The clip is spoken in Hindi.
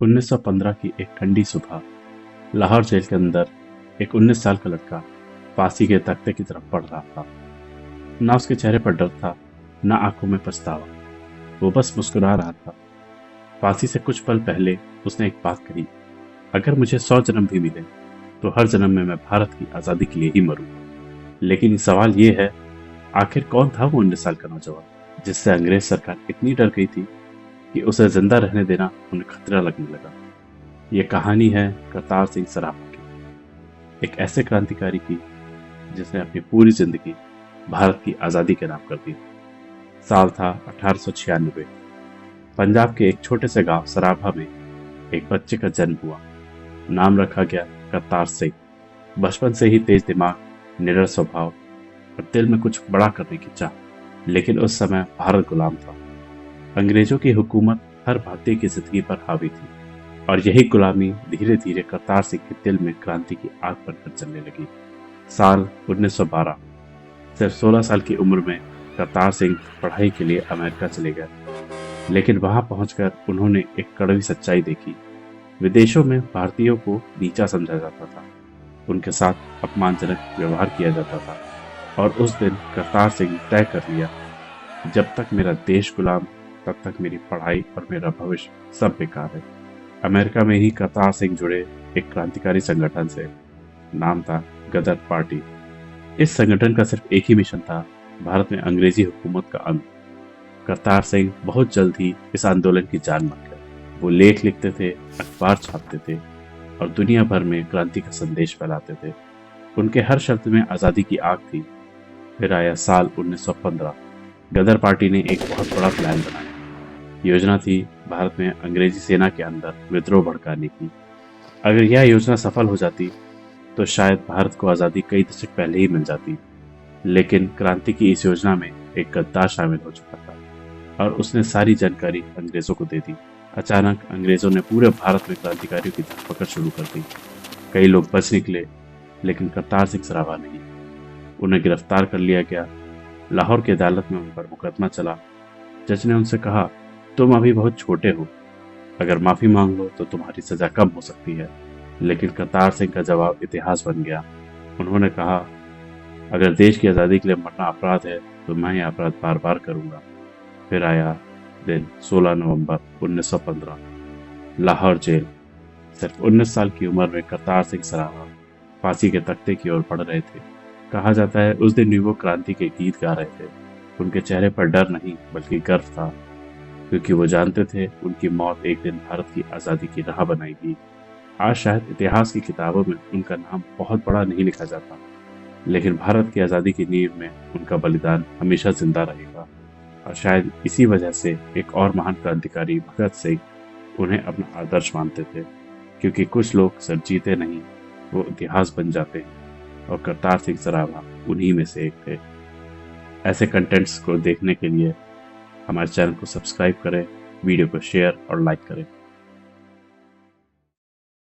1915 की एक ठंडी सुबह लाहौर जेल के अंदर एक 19 साल का लड़का फांसी के तख्ते की तरफ बढ़ रहा था। ना उसके चेहरे पर डर था, ना आंखों में पछतावा। वो बस मुस्कुरा रहा था। फांसी से कुछ पल पहले उसने एक बात कही, अगर मुझे 100 जन्म भी मिले तो हर जन्म में मैं भारत की आज़ादी के लिए ही मरूं। लेकिन सवाल ये है, आखिर कौन था वो 19 साल का नौजवान जिससे अंग्रेज सरकार इतनी डर गई थी कि उसे जिंदा रहने देना उन्हें खतरा लगने लगा। ये कहानी है करतार सिंह सराभा की, एक ऐसे क्रांतिकारी की जिसने अपनी पूरी जिंदगी भारत की आज़ादी के नाम कर दी। साल था 1896। पंजाब के एक छोटे से गांव सराभा में एक बच्चे का जन्म हुआ। नाम रखा गया करतार सिंह। बचपन से ही तेज दिमाग, निडर स्वभाव और दिल में कुछ बड़ा करने की चाह। लेकिन उस समय भारत गुलाम था। अंग्रेजों की हुकूमत हर भारतीय की जिंदगी पर हावी थी और यही गुलामी धीरे धीरे करतार सिंह के दिल में क्रांति की आग बनकर चलने लगी। साल 1912। सिर्फ 16 साल की उम्र में करतार सिंह पढ़ाई के लिए अमेरिका चले गए। लेकिन वहां पहुंचकर उन्होंने एक कड़वी सच्चाई देखी। विदेशों में भारतीयों को नीचा समझा जाता था, उनके साथ अपमानजनक व्यवहार किया जाता था। और उस दिन करतार सिंह ने तय कर लिया, जब तक मेरा देश गुलाम तब तक मेरी पढ़ाई और मेरा भविष्य सब बेकार है। अमेरिका में ही करतार सिंह जुड़े एक क्रांतिकारी संगठन से। नाम था गदर पार्टी। इस संगठन का सिर्फ एक ही मिशन था, भारत में अंग्रेजी हुकूमत का अंत। करतार सिंह बहुत जल्द ही इस आंदोलन की जान बन गए। वो लेख लिखते थे, अखबार छापते थे और दुनिया भर में क्रांति का संदेश फैलाते थे। उनके हर शब्द में आज़ादी की आग थी। फिर आया साल 1915। गदर पार्टी ने एक बहुत बड़ा प्लान बनाया। योजना थी भारत में अंग्रेजी सेना के अंदर विद्रोह भड़काने की। अगर यह योजना सफल हो जाती तो शायद भारत को आज़ादी कई दशक पहले ही मिल जाती। लेकिन क्रांति की इस योजना में एक गद्दार शामिल हो चुका था और उसने सारी जानकारी अंग्रेजों को दे दी। अचानक अंग्रेजों ने पूरे भारत में क्रांतिकारियों की धरपकड़ शुरू कर दी। कई लोग बच निकले, लेकिन करतार सिंह सराभा नहीं। उन्हें गिरफ्तार कर लिया गया। लाहौर की अदालत में उन पर मुकदमा चला। जज ने उनसे कहा, तुम अभी बहुत छोटे हो, अगर माफी मांग लो तो तुम्हारी सजा कम हो सकती है। लेकिन करतार सिंह का जवाब इतिहास बन गया। उन्होंने कहा, अगर देश की आज़ादी के लिए मरना अपराध है तो मैं ये अपराध बार बार करूंगा। फिर आया दिन 16 नवंबर 1915। लाहौर जेल। सिर्फ 19 साल की उम्र में करतार सिंह सराभा फांसी के तख्ते की ओर बढ़ रहे थे। कहा जाता है उस दिन भी वो क्रांति के गीत गा रहे थे। उनके चेहरे पर डर नहीं बल्कि गर्व था, क्योंकि वो जानते थे उनकी मौत एक दिन भारत की आज़ादी की राह बनाएगी। आज शायद इतिहास की किताबों में उनका नाम बहुत बड़ा नहीं लिखा जाता, लेकिन भारत की आज़ादी की नींव में उनका बलिदान हमेशा जिंदा रहेगा। और शायद इसी वजह से एक और महान क्रांतिकारी भगत सिंह उन्हें अपना आदर्श मानते थे, क्योंकि कुछ लोग सिर्फ जीते नहीं, वो इतिहास बन जाते हैं। और करतार सिंह सराभा उन्हीं में से एक थे। ऐसे कंटेंट्स को देखने के लिए हमारे चैनल को सब्सक्राइब करें, वीडियो को शेयर और लाइक करें।